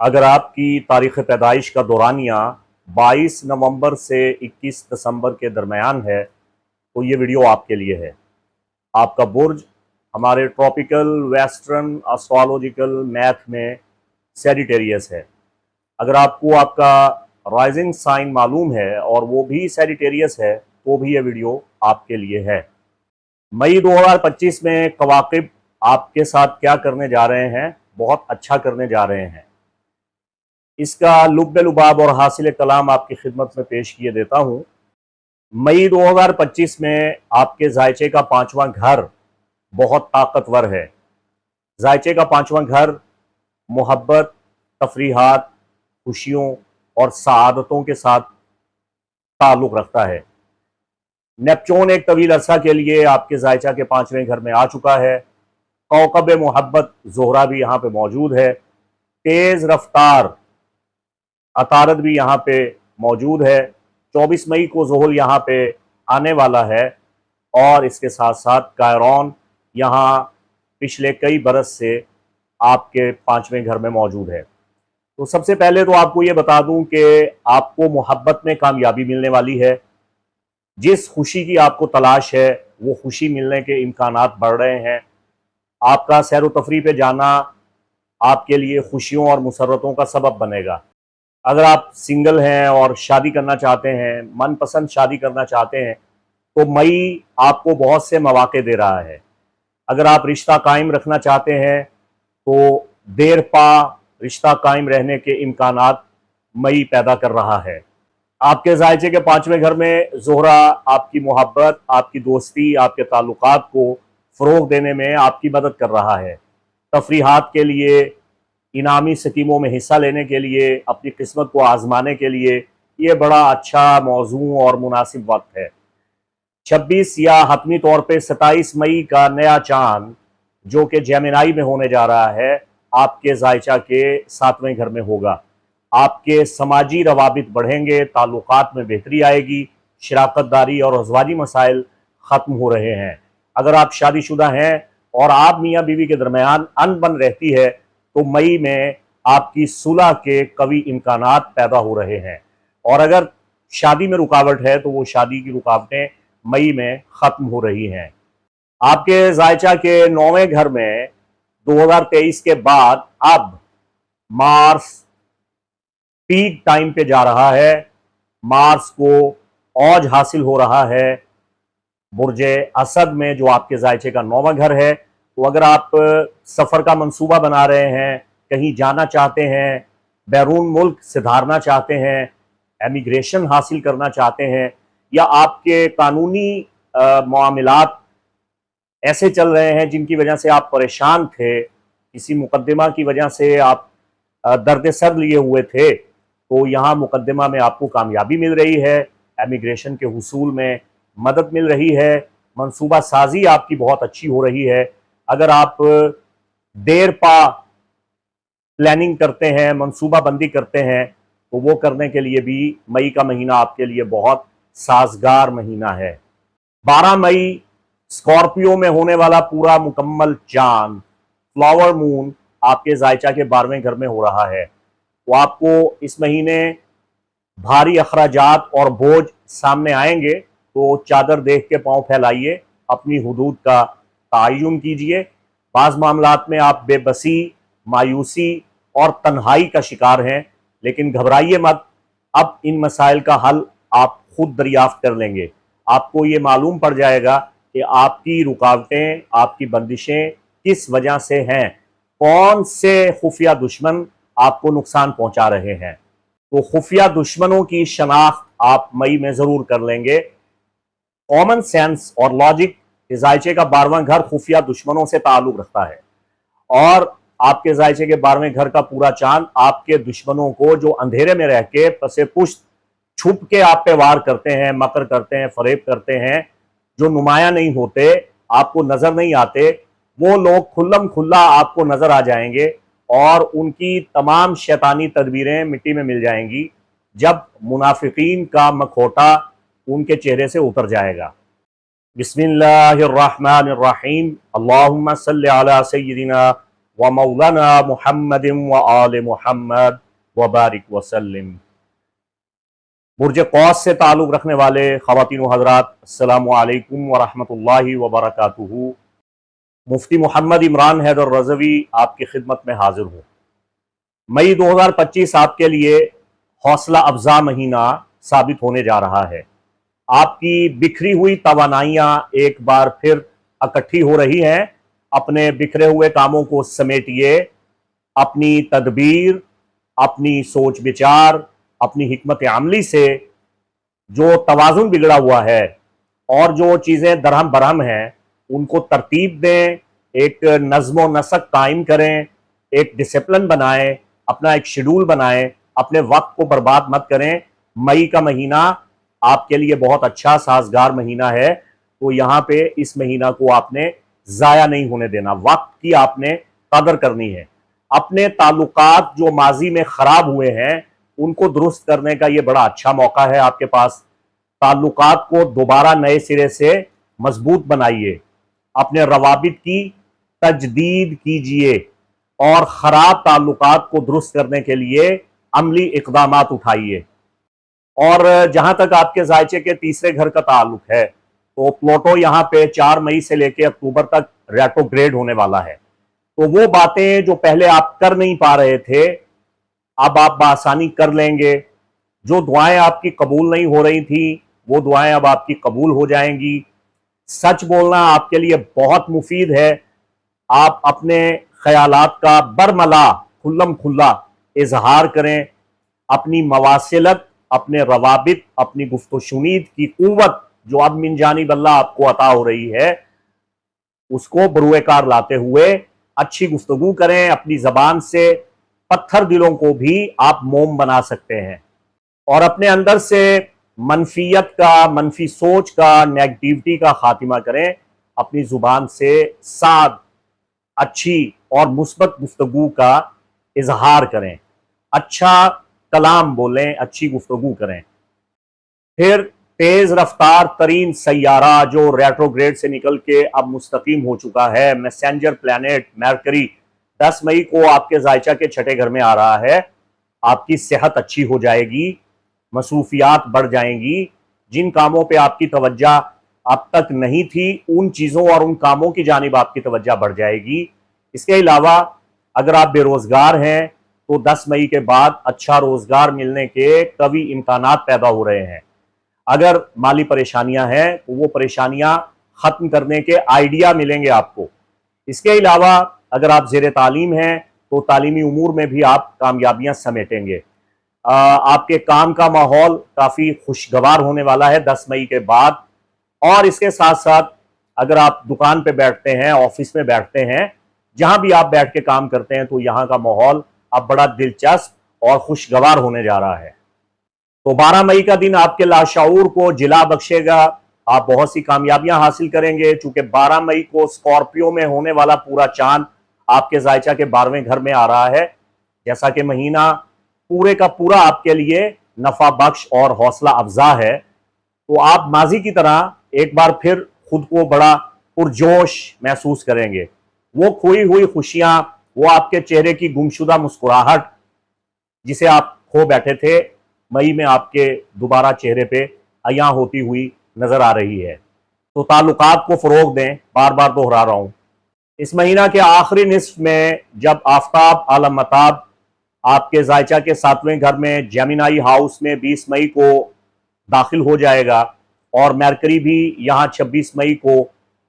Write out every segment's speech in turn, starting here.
अगर आपकी तारीख़ पैदाइश का दौरानिया 22 नवंबर से 21 दिसंबर के दरमियान है तो ये वीडियो आपके लिए है। आपका बुर्ज हमारे ट्रॉपिकल वेस्टर्न एस्ट्रोलॉजिकल मैथ में सैजिटेरियस है। अगर आपको आपका राइजिंग साइन मालूम है और वो भी सैजिटेरियस है तो भी ये वीडियो आपके लिए है। मई 2025 में कवाकिब आपके साथ क्या करने जा रहे हैं, बहुत अच्छा करने जा रहे हैं। इसका लुब्बे लुबाब और हासिल कलाम आपकी खिदमत में पेश किए देता हूँ। मई 2025 में आपके जायचे का 5वां घर बहुत ताकतवर है। जायचे का 5वां घर मोहब्बत, तफरीहात, खुशियों और सआदतों के साथ ताल्लुक़ रखता है। नेपच्यून एक तवील अरसा के लिए आपके जायचा के 5वें घर में आ चुका है। कौकब मोहब्बत ज़ोहरा भी यहाँ पे मौजूद है। तेज़ रफ्तार अतारद भी यहाँ पे मौजूद है। 24 मई को ज़ोहल यहाँ पे आने वाला है और इसके साथ साथ कायरॉन यहाँ पिछले कई बरस से आपके 5वें घर में मौजूद है। तो सबसे पहले तो आपको ये बता दूं कि आपको मोहब्बत में कामयाबी मिलने वाली है। जिस खुशी की आपको तलाश है वो खुशी मिलने के इम्कानात बढ़ रहे हैं। आपका सैर व तफरी पे जाना आपके लिए खुशियों और मुसर्रतों का सबब बनेगा। अगर आप सिंगल हैं और शादी करना चाहते हैं, मनपसंद शादी करना चाहते हैं, तो मई आपको बहुत से मौके दे रहा है। अगर आप रिश्ता कायम रखना चाहते हैं तो देर पा रिश्ता कायम रहने के इम्कानात मई पैदा कर रहा है। आपके जायचे के 5वें घर में ज़ोहरा आपकी मोहब्बत, आपकी दोस्ती, आपके ताल्लुकात को फ़रोग़ देने में आपकी मदद कर रहा है। तफरीहात के लिए, इनामी स्कीमों में हिस्सा लेने के लिए, अपनी किस्मत को आजमाने के लिए ये बड़ा अच्छा मौजू और मुनासिब वक्त है। 26 या हतमी तौर पे 27 मई का नया चांद जो कि जेमिनाई में होने जा रहा है आपके जायचा के 7वें घर में होगा। आपके समाजी रवाबित बढ़ेंगे, ताल्लुकात में बेहतरी आएगी, शराकतदारी और अज़वाजी मसाइल ख़त्म हो रहे हैं। अगर आप शादीशुदा हैं और आप मियाँ बीवी के दरमियान अनबन रहती है तो मई में आपकी सुलह के कवी इम्कानात पैदा हो रहे हैं। और अगर शादी में रुकावट है तो वो शादी की रुकावटें मई में ख़त्म हो रही हैं। आपके जायचा के 9वें घर में 2023 के बाद अब मार्स पीक टाइम पे जा रहा है। मार्स को औज हासिल हो रहा है बुर्जे असद में जो आपके जायचे का 9वां घर है। तो अगर आप सफ़र का मंसूबा बना रहे हैं, कहीं जाना चाहते हैं, बैरून मुल्क सिधारना चाहते हैं, एमिग्रेशन हासिल करना चाहते हैं, या आपके कानूनी मामलात ऐसे चल रहे हैं जिनकी वजह से आप परेशान थे, किसी मुकदमा की वजह से आप दर्द सर लिए हुए थे, तो यहाँ मुकदमा में आपको कामयाबी मिल रही है, एमिग्रेशन के हुसूल में मदद मिल रही है, मंसूबा साजी आपकी बहुत अच्छी हो रही है। अगर आप देर पा प्लानिंग करते हैं, मंसूबा बंदी करते हैं, तो वो करने के लिए भी मई का महीना आपके लिए बहुत साजगार महीना है। 12 मई स्कॉर्पियो में होने वाला पूरा मुकम्मल चांद फ्लावर मून आपके जायचा के 12वें घर में हो रहा है। तो आपको इस महीने भारी अखराजात और बोझ सामने आएंगे, तो चादर देख के पांव फैलाइए, अपनी हुदूद का तयन कीजिए। बाज़ मामलात में आप बेबसी, मायूसी और तन्हाई का शिकार हैं, लेकिन घबराइए मत, अब इन मसाइल का हल आप खुद दरियाफ्त कर लेंगे। आपको ये मालूम पड़ जाएगा कि आपकी रुकावटें, आपकी बंदिशें किस वजह से हैं, कौन से खुफिया दुश्मन आपको नुकसान पहुंचा रहे हैं। तो खुफिया दुश्मनों की शनाख्त आप मई में ज़रूर कर लेंगे। कॉमन सेंस और लॉजिक, जायचे का 12वां घर खुफिया दुश्मनों से ताल्लुक़ रखता है और आपके जायचे के 12वें घर का पूरा चांद आपके दुश्मनों को जो अंधेरे में रह के पसे पुश्त छुप के आप पे वार करते हैं, मकर करते हैं, फरेब करते हैं, जो नुमाया नहीं होते, आपको नजर नहीं आते, वो लोग खुल्लम खुल्ला आपको नजर आ जाएंगे और उनकी तमाम शैतानी तदबीरें मिट्टी में मिल जाएंगी जब मुनाफिकीन का मखौटा उनके चेहरे से उतर जाएगा। बिस्मिल्लाहिर्रहमानिर्रहीम, अल्लाहुम्मा सल्लि अला सय्यिदिना व मौलाना मुहम्मदिन व आल मुहम्मद व बारिक वसल्लिम। बुर्ज कौस से ताल्लुक़ रखने वाले ख़वातीन व हज़रात, अस्सलामु अलैकुम व रहमतुल्लाहि व बरकातुहू। मुफ्ती मोहम्मद इमरान हैदर रज़वी आपकी खिदमत में हाजिर हूँ। मई 2025 आपके लिए हौसला अफजा महीना साबित होने जा रहा है। आपकी बिखरी हुई तवानाइयाँ एक बार फिर इकट्ठी हो रही हैं। अपने बिखरे हुए कामों को समेटिए, अपनी तदबीर, अपनी सोच विचार, अपनी हिकमत अमली से जो तवाज़ुन बिगड़ा हुआ है और जो चीज़ें दरहम बरहम हैं उनको तरतीब दें, एक नज़्म व नसक कायम करें, एक डिसिप्लिन बनाएं, अपना एक शेड्यूल बनाएं, अपने वक्त को बर्बाद मत करें। मई का महीना आपके लिए बहुत अच्छा साजगार महीना है, तो यहाँ पे इस महीना को आपने ज़ाया नहीं होने देना। वक्त की आपने कदर करनी है। अपने ताल्लुकात जो माजी में ख़राब हुए हैं उनको दुरुस्त करने का ये बड़ा अच्छा मौका है आपके पास। ताल्लुकात को दोबारा नए सिरे से मजबूत बनाइए, अपने रवाबित की तजदीद कीजिए और ख़राब ताल्लुकात को दुरुस्त करने के लिए अमली इक़दामात उठाइए। और जहां तक आपके जायचे के तीसरे घर का ताल्लुक है, तो प्लोटो यहाँ पे 4 मई से लेकर अक्टूबर तक रेट्रोग्रेड होने वाला है। तो वो बातें जो पहले आप कर नहीं पा रहे थे, अब आप बआसानी कर लेंगे। जो दुआएं आपकी कबूल नहीं हो रही थी, वो दुआएं अब आपकी कबूल हो जाएंगी। सच बोलना आपके लिए बहुत मुफीद है। आप अपने ख्यालात का बरमला खुल्लम खुल्ला इजहार करें। अपनी मवासिलत, अपने रवाबित, अपनी गुफ्तशुनीद की कुव्वत जो अब मिन जानिब अल्लाह आपको अता हो रही है, उसको बरूएकार लाते हुए अच्छी गुफ्तगू करें। अपनी जबान से पत्थर दिलों को भी आप मोम बना सकते हैं। और अपने अंदर से मनफियत का, मनफी सोच का, नेगेटिविटी का खात्मा करें। अपनी जुबान से साद, अच्छी और मुस्बत गुफ्तगू का इजहार करें। अच्छा कलाम बोलें, अच्छी गुफ्तगू करें। फिर तेज रफ्तार तरीन सैयारा जो रेट्रोग्रेड से निकल के अब मुस्तकीम हो चुका है, मैसेंजर प्लैनेट मरकरी, 10 मई को आपके जायचा के छठे घर में आ रहा है। आपकी सेहत अच्छी हो जाएगी, मसरूफियात बढ़ जाएंगी। जिन कामों पे आपकी तवज्जा अब तक नहीं थी, उन चीज़ों और उन कामों की जानिब आपकी तवज्जा बढ़ जाएगी। इसके अलावा अगर आप बेरोजगार हैं तो 10 मई के बाद अच्छा रोजगार मिलने के कभी इम्कानात पैदा हो रहे हैं। अगर माली परेशानियां हैं तो वो परेशानियां खत्म करने के आइडिया मिलेंगे आपको। इसके अलावा अगर आप ज़ेरे तालीम हैं तो तालीमी उमूर में भी आप कामयाबियां समेटेंगे। आपके काम का माहौल काफ़ी खुशगवार होने वाला है 10 मई के बाद। और इसके साथ साथ अगर आप दुकान पे बैठते हैं, ऑफिस में बैठते हैं, जहां भी आप बैठ के काम करते हैं, तो यहाँ का माहौल अब बड़ा दिलचस्प और खुशगवार होने जा रहा है। तो 12 मई का दिन आपके लाशऊर को जिला बख्शेगा। आप बहुत सी कामयाबियां हासिल करेंगे। चूंकि 12 मई को स्कॉर्पियो में होने वाला पूरा चांद आपके जायचा के 12वें घर में आ रहा है। जैसा कि महीना पूरे का पूरा आपके लिए नफा बख्श और हौसला अफजा है, तो आप माजी की तरह एक बार फिर खुद को बड़ा पुरजोश महसूस करेंगे। वो खोई हुई खुशियां, वो आपके चेहरे की गुमशुदा मुस्कुराहट जिसे आप खो बैठे थे, मई में आपके दोबारा चेहरे पे अया होती हुई नजर आ रही है। तो ताल्लुकात को फरोग दें, बार बार दोहरा रहा हूं। इस महीना के आखिरी निस्फ में जब आफ्ताब आलम मताब आपके जायचा के 7वें घर में जेमिनाई हाउस में 20 मई को दाखिल हो जाएगा और मरकरी भी यहाँ 26 मई को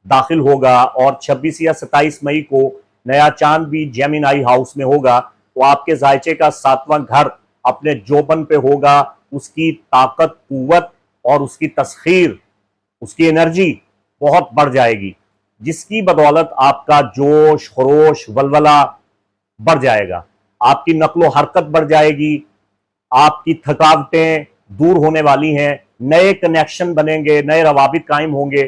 दाखिल होगा और 26 या 27 मई को नया चांद भी जेमिनाई हाउस में होगा, तो आपके जायचे का 7वां घर अपने जोबन पे होगा। उसकी ताकत, कुव्वत और उसकी तस्खीर, उसकी एनर्जी बहुत बढ़ जाएगी, जिसकी बदौलत आपका जोश खरोश वलवला बढ़ जाएगा। आपकी नकलो हरकत बढ़ जाएगी, आपकी थकावटें दूर होने वाली हैं, नए कनेक्शन बनेंगे, नए रवाबित कायम होंगे।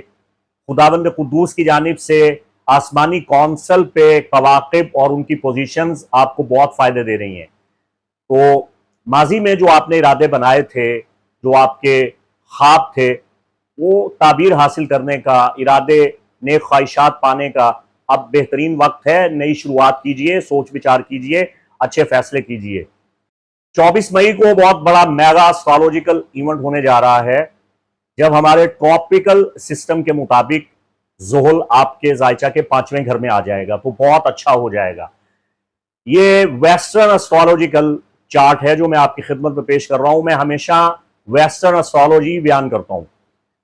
खुदावंद कुद्दूस की जानिब से आसमानी कौंसल पे कवाकिब और उनकी पोजीशंस आपको बहुत फायदे दे रही हैं। तो माजी में जो आपने इरादे बनाए थे, जो आपके ख्वाब थे, वो ताबीर हासिल करने का, इरादे नेक ख्वाहिशात पाने का, अब बेहतरीन वक्त है, नई शुरुआत कीजिए, सोच विचार कीजिए, अच्छे फैसले कीजिए। 24 मई को बहुत बड़ा मेगा एस्ट्रोलॉजिकल इवेंट होने जा रहा है, जब हमारे ट्रॉपिकल सिस्टम के मुताबिक ज़ोहल आपके जायचा के 5वें घर में आ जाएगा, तो बहुत अच्छा हो जाएगा। ये वेस्टर्न एस्ट्रोलॉजिकल चार्ट है जो मैं आपकी खिदमत में पेश कर रहा हूं। मैं हमेशा वेस्टर्न एस्ट्रोलॉजी बयान करता हूं।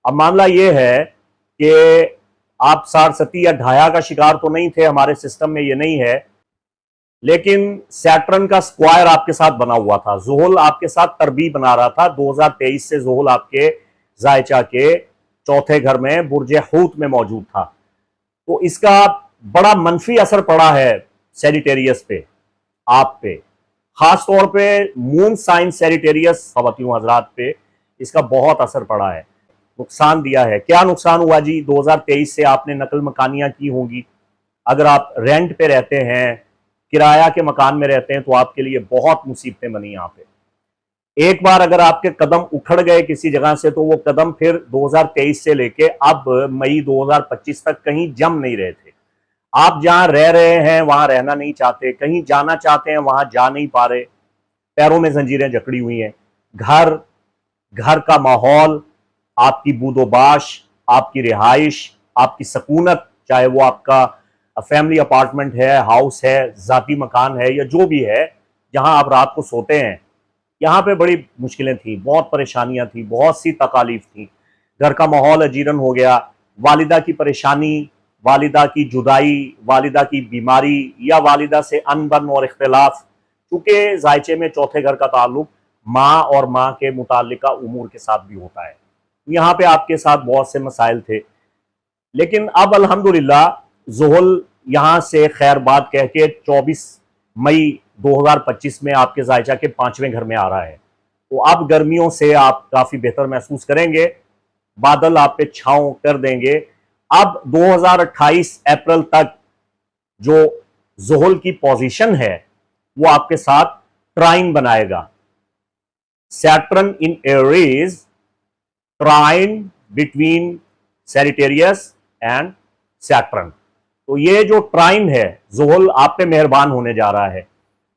अब मामला ये है कि आप सारसती या ढाया का शिकार तो नहीं थे, हमारे सिस्टम में ये नहीं है, लेकिन सैटर्न का स्क्वायर आपके साथ बना हुआ था। ज़ोहल आपके साथ तरबी बना रहा था। 2023 से ज़ोहल आपके जायचा के चौथे घर में बुर्ज हूत में मौजूद था, तो इसका बड़ा मनफी असर पड़ा है सैजिटेरियस पे, आप पे, खास तौर पे मून साइन सैजिटेरियस खवातीन हजरात पे इसका बहुत असर पड़ा है, नुकसान दिया है। क्या नुकसान हुआ जी? 2023 से आपने नकल मकानियां की होंगी। अगर आप रेंट पे रहते हैं, किराया के मकान में रहते हैं, तो आपके लिए बहुत मुसीबतें बनी यहाँ पे। एक बार अगर आपके कदम उखड़ गए किसी जगह से, तो वो कदम फिर 2023 से लेके अब मई 2025 तक कहीं जम नहीं रहे थे। आप जहां रह रहे हैं वहां रहना नहीं चाहते, कहीं जाना चाहते हैं वहां जा नहीं पा रहे, पैरों में जंजीरें जकड़ी हुई हैं। घर का माहौल, आपकी बूदोबाश, आपकी रिहाइश, आपकी सकूनत, चाहे वो आपका फैमिली अपार्टमेंट है, हाउस है, जाती मकान है, या जो भी है जहां आप रात को सोते हैं, यहाँ पे बड़ी मुश्किलें थी, बहुत परेशानियां थी, बहुत सी तकालीफ थी। घर का माहौल अजीरन हो गया, वालिदा की परेशानी, वालिदा की जुदाई, वालिदा की बीमारी, या वालिदा से अनबन और इख्तिलाफ, चूंकि जायचे में चौथे घर का ताल्लुक माँ और माँ के मुताल्लिका उमूर के साथ भी होता है। यहाँ पे आपके साथ बहुत से मसाइल थे, लेकिन अब अल्हम्दुलिल्लाह ज़ोहल यहाँ से खैर बात कह के 24 मई 2025 में आपके जायचा के 5वें घर में आ रहा है। तो अब गर्मियों से आप काफी बेहतर महसूस करेंगे, बादल आप पे छांव कर देंगे। अब 2028 अप्रैल तक जो ज़ोहल की पोजीशन है वो आपके साथ ट्राइन बनाएगा। Saturn in Aries, trine between Sagittarius and Saturn. तो ये जो ट्राइन है, ज़ोहल आप पे मेहरबान होने जा रहा है।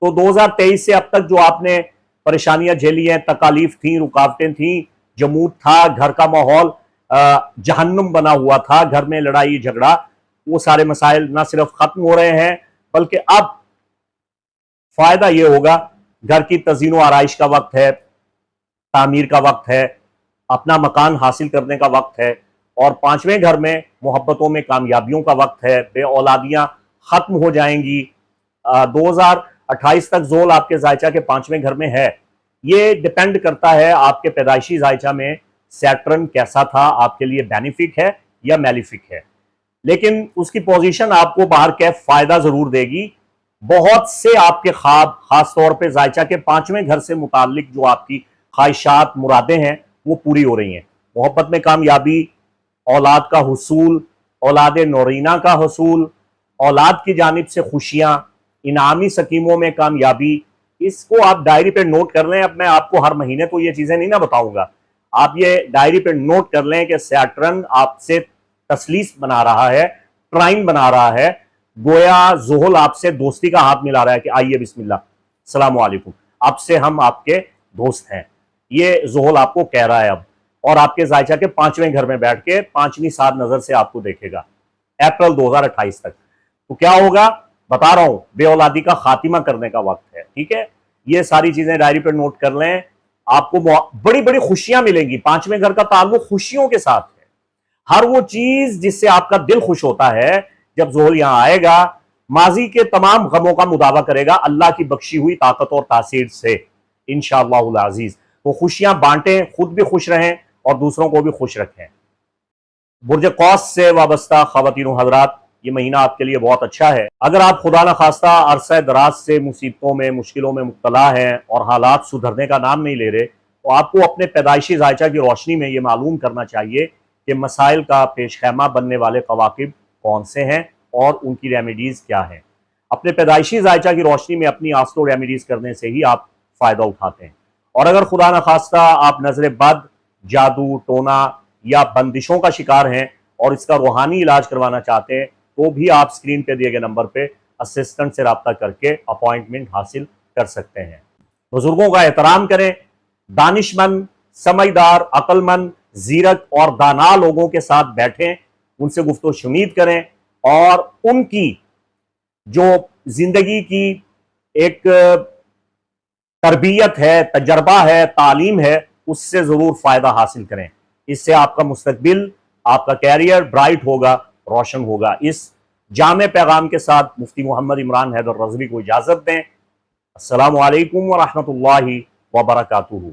तो 2023 से अब तक जो आपने परेशानियां झेली हैं, तकालीफ थी, रुकावटें थी, जमूद था, घर का माहौल जहन्नुम बना हुआ था, घर में लड़ाई झगड़ा, वो सारे मसाइल ना सिर्फ खत्म हो रहे हैं, बल्कि अब फायदा ये होगा, घर की तज़ीन व आराइश का वक्त है, तामीर का वक्त है, अपना मकान हासिल करने का वक्त है, और 5वें घर में मोहब्बतों में कामयाबियों का वक्त है, बे औलादियां खत्म हो जाएंगी। 2028 तक ज़ोहल आपके जायचा के 5वें घर में है। ये डिपेंड करता है आपके पैदाइशी जायचा में सैटर्न कैसा था, आपके लिए बेनिफिक है या मैलिफिक है, लेकिन उसकी पोजीशन आपको बाहर कैफ फायदा जरूर देगी। बहुत से आपके ख्वाब, खास तौर पे जायचा के 5वें घर से मुताल्लिक जो आपकी ख्वाहिशात, मुरादें हैं, वो पूरी हो रही हैं। मोहब्बत में कामयाबी, औलाद का हुसूल, औलाद नौरीना का हुसूल, औलाद की जानिब से खुशियां, इनामी स्कीमों में कामयाबी, इसको आप डायरी पे नोट कर लें। अब मैं आपको हर महीने तो ये चीजें नहीं ना बताऊंगा, आप ये डायरी पे नोट कर लें कि सैटर्न आपसे तसलीस बना रहा है, ट्राइन बना रहा है, गोया ज़ोहल आपसे दोस्ती का हाथ मिला रहा है कि आइए बिस्मिल्लाह, अस्सलाम वालेकुम, अब से हम आपके दोस्त हैं। ये ज़ोहल आपको कह रहा है अब, और आपके जायचा के 5वें घर में बैठ के 5वीं सात नजर से आपको देखेगा अप्रैल 2028 तक। तो क्या होगा बता रहा हूं, बेऔलादी का खातिमा करने का वक्त है। ठीक है, ये सारी चीजें डायरी पर नोट कर लें, आपको बड़ी बड़ी खुशियां मिलेंगी। 5वें घर का ताल्लुक खुशियों के साथ है। हर वो चीज जिससे आपका दिल खुश होता है, जब ज़ोहल यहां आएगा, माजी के तमाम गमों का मुदावा करेगा अल्लाह की बख्शी हुई ताकत और तासीर से, इंशाअल्लाह अजीज। तो खुशियां बांटें, खुद भी खुश रहें और दूसरों को भी खुश रखें। बुर्ज कौस से वाबस्ता खवातीन हजरात, ये महीना आपके लिए बहुत अच्छा है। अगर आप खुदा न खास्ता अरसा दराज से मुसीबतों में, मुश्किलों में मुब्तला हैं और हालात सुधरने का नाम नहीं ले रहे, तो आपको अपने पैदाइशी जायचा की रोशनी में ये मालूम करना चाहिए कि मसाइल का पेश खैमा बनने वाले कवाकिब कौन से हैं और उनकी रेमेडीज़ क्या हैं। अपने पैदाइशी जायचा की रोशनी में अपनी आस्तो रेमेडीज़ करने से ही आप फ़ायदा उठाते हैं। और अगर खुदा न खास्ता आप नजर बद, जादू, टोना या बंदिशों का शिकार हैं और इसका रूहानी इलाज करवाना चाहते हैं, तो भी आप स्क्रीन पे दिए गए नंबर पे असिस्टेंट से रब्ता करके अपॉइंटमेंट हासिल कर सकते हैं। बुजुर्गों का एहतराम करें, दानिशमंद, समझदार, अक्लमंद, जीरक और दाना लोगों के साथ बैठें, उनसे गुफ्तगू शुनीद करें और उनकी जो जिंदगी की एक तरबियत है, तजर्बा है, तालीम है, उससे जरूर फायदा हासिल करें। इससे आपका मुस्तकबिल, आपका कैरियर ब्राइट होगा, रोशन होगा। इस जामे पैगाम के साथ मुफ्ती मोहम्मद इमरान हैदर रज़वी को इजाजत दें। अस्सलामु अलैकुम व रहमतुल्लाहि व बरकातुहू।